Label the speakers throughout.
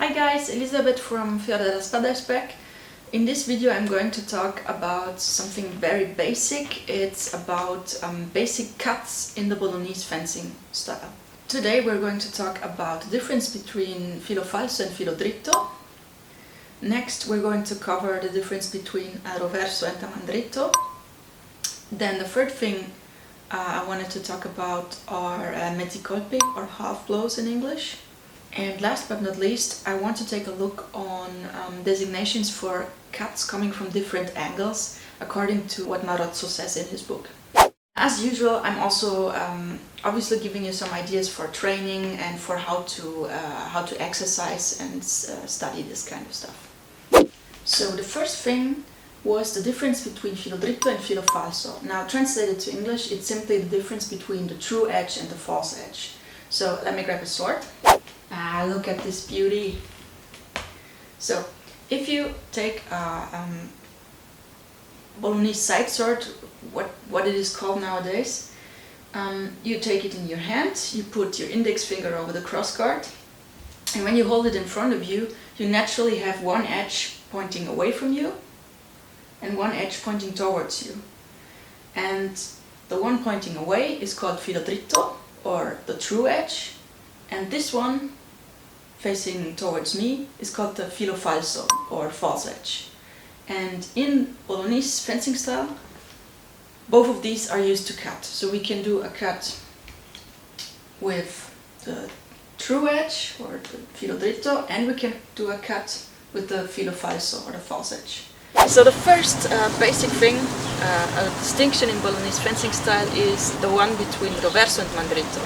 Speaker 1: Hi guys, Elisabeth from Fior della Spada is back. In this video I'm going to talk about something very basic. It's about basic cuts in the Bolognese fencing style. Today we're going to talk about the difference between filo falso and filo dritto. Next we're going to cover the difference between a roverso and a mandritto. Then the third thing I wanted to talk about are mezzi colpi, or half blows in English. And last but not least, I want to take a look on designations for cuts coming from different angles, according to what Marozzo says in his book. As usual, I'm also obviously giving you some ideas for training and for how to exercise and study this kind of stuff. So the first thing was the difference between filo dritto and filo falso. Now, translated to English, it's simply the difference between the true edge and the false edge. So let me grab a sword. Look at this beauty. So, if you take a Bolognese sidesword, what it is called nowadays, you take it in your hand, you put your index finger over the crossguard, and when you hold it in front of you, you naturally have one edge pointing away from you and one edge pointing towards you. And the one pointing away is called filo dritto, or the true edge, and this one facing towards me is called the filo falso, or false edge. And in Bolognese fencing style, both of these are used to cut. So we can do a cut with the true edge, or the filo dritto, and we can do a cut with the filo falso, or the false edge. So the first basic thing, a distinction in Bolognese fencing style, is the one between roverso and mandritto.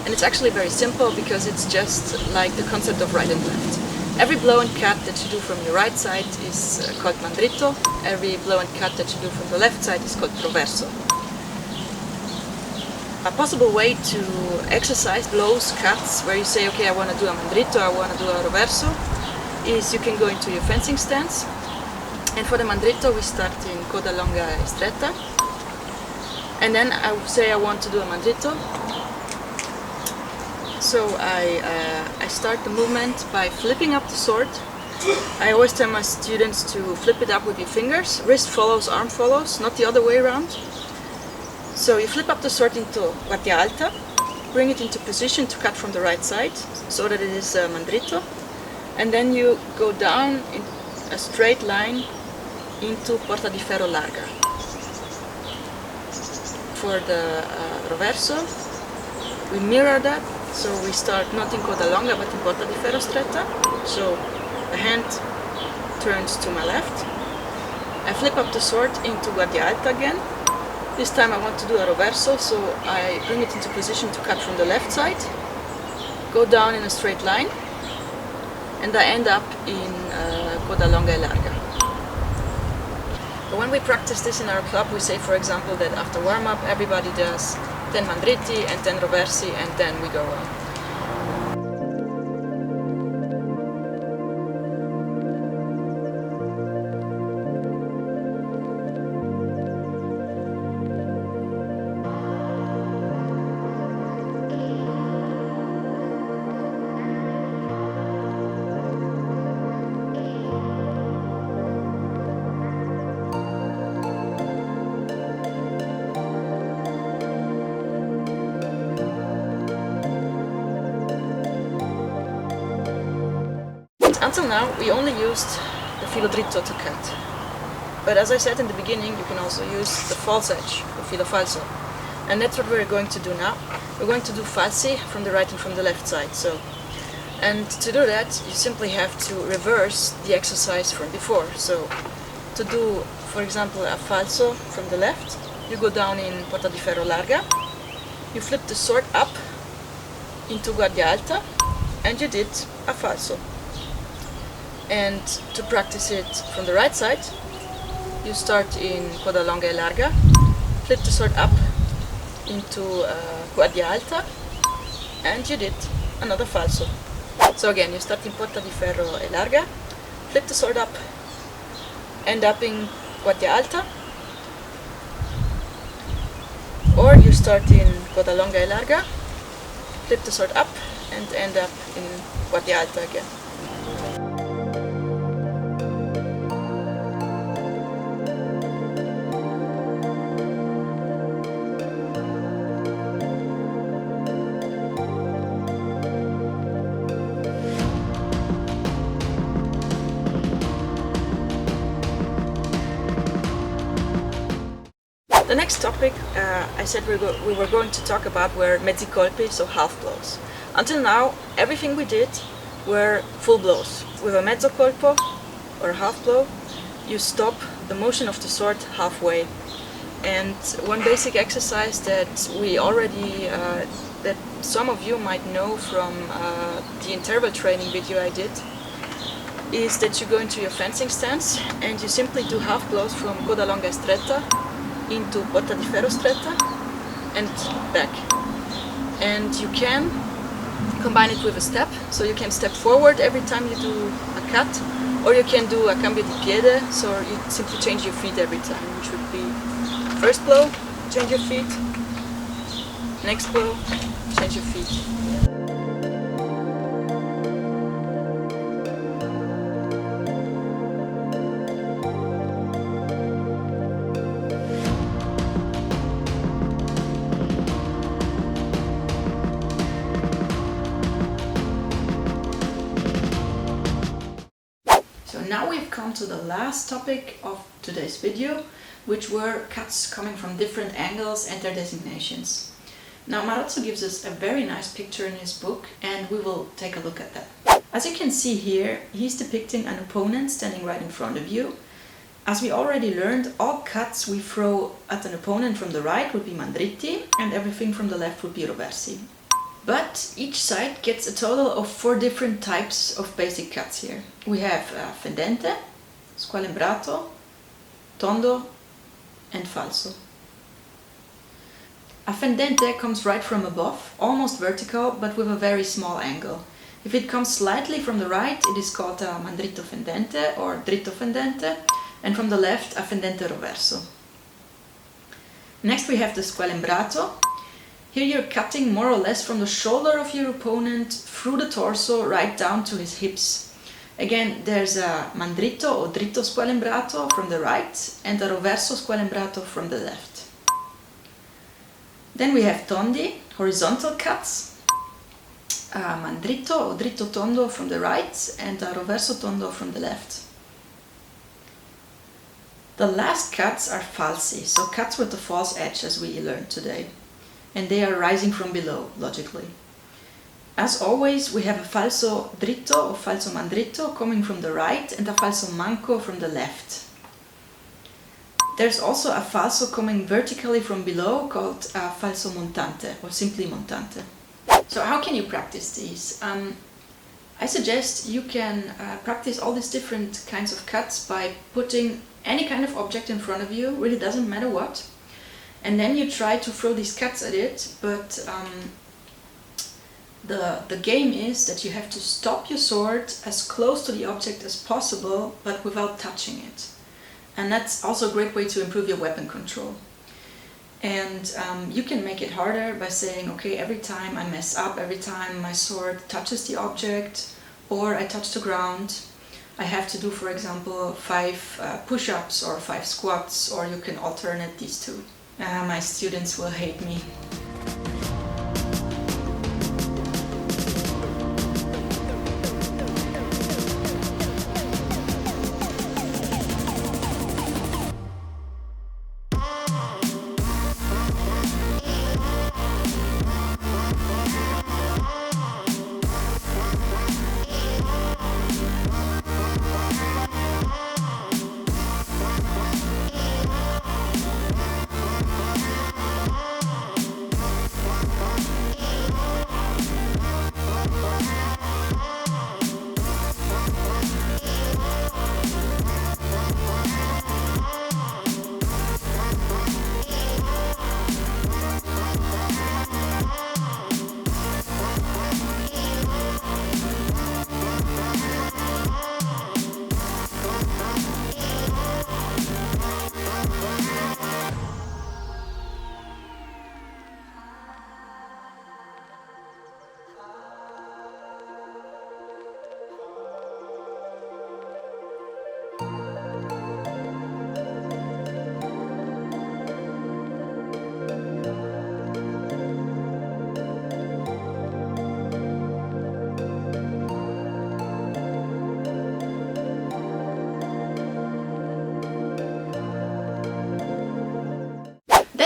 Speaker 1: And it's actually very simple, because it's just like the concept of right and left. Every blow and cut that you do from your right side is called mandritto. Every blow and cut that you do from the left side is called roverso. A possible way to exercise blows, cuts, where you say, okay, I want to do a mandritto, I want to do a roverso, is you can go into your fencing stance. And for the mandritto we start in coda longa e stretta. And then I say I want to do a mandritto. So I start the movement by flipping up the sword. I always tell my students to flip it up with your fingers. Wrist follows, arm follows, not the other way around. So you flip up the sword into guardia alta, bring it into position to cut from the right side, so that it is mandritto. And then you go down in a straight line into porta di ferro larga. For the roverso, we mirror that. So we start not in coda longa but in porta di ferro stretta. So the hand turns to my left. I flip up the sword into guardia alta again. This time I want to do a roverso, so I bring it into position to cut from the left side. Go down in a straight line. And I end up in coda longa e larga. But when we practice this in our club, we say, for example, that after warm-up everybody does 10 mandritti and 10 roversi, and then we go on. Until now, we only used the filo dritto to cut. But as I said in the beginning, you can also use the false edge, the filo falso. And that's what we're going to do now. We're going to do falsi from the right and from the left side. And to do that, you simply have to reverse the exercise from before. So to do, for example, a falso from the left, you go down in porta di ferro larga, you flip the sword up into guardia alta, and you did a falso. And to practice it from the right side, you start in coda longa e larga, flip the sword up into guardia alta, and you did another falso. So again, you start in porta di ferro e larga, flip the sword up, end up in guardia alta, or you start in coda longa e larga, flip the sword up, and end up in Guardia Alta again. The next topic I said we were going to talk about were mezzi colpi, so half blows. Until now, everything we did were full blows. With a mezzo colpo, or a half blow, you stop the motion of the sword halfway. And one basic exercise that we already, that some of you might know from the interval training video I did, is that you go into your fencing stance and you simply do half blows from coda longa stretta into botta di ferro stretta and back. And you can combine it with a step, so you can step forward every time you do a cut, or you can do a cambio di piede, so you simply change your feet every time, which would be first blow, change your feet, next blow, change your feet. So now we've come to the last topic of today's video, which were cuts coming from different angles and their designations. Now Marozzo gives us a very nice picture in his book, and we will take a look at that. As you can see here, he's depicting an opponent standing right in front of you. As we already learned, all cuts we throw at an opponent from the right would be mandritti, and everything from the left would be roversi. But each side gets a total of 4 different types of basic cuts here. We have fendente, squalembrato, tondo, and falso. A fendente comes right from above, almost vertical, but with a very small angle. If it comes slightly from the right, it is called a mandritto fendente or dritto fendente, and from the left, a fendente roverso. Next we have the squalembrato. Here you're cutting more or less from the shoulder of your opponent through the torso right down to his hips. Again, there's a mandritto or dritto squalembrato from the right and a roverso squalembrato from the left. Then we have tondi, horizontal cuts, a mandritto or dritto tondo from the right and a roverso tondo from the left. The last cuts are falsi, so cuts with the false edge as we learned today. And they are rising from below, logically. As always, we have a falso dritto or falso mandritto coming from the right and a falso manco from the left. There's also a falso coming vertically from below called a falso montante or simply montante. So how can you practice these? I suggest you can practice all these different kinds of cuts by putting any kind of object in front of you, really doesn't matter what. And then you try to throw these cuts at it, but the game is that you have to stop your sword as close to the object as possible, but without touching it. And that's also a great way to improve your weapon control. And you can make it harder by saying, okay, every time I mess up, every time my sword touches the object or I touch the ground, I have to do, for example, 5 push-ups or 5 squats, or you can alternate these two. My students will hate me.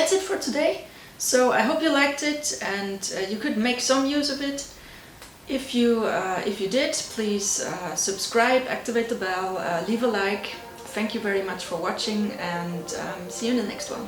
Speaker 1: that's it for today. So I hope you liked it and you could make some use of it. If you did, please subscribe, activate the bell, leave a like. Thank you very much for watching, and see you in the next one.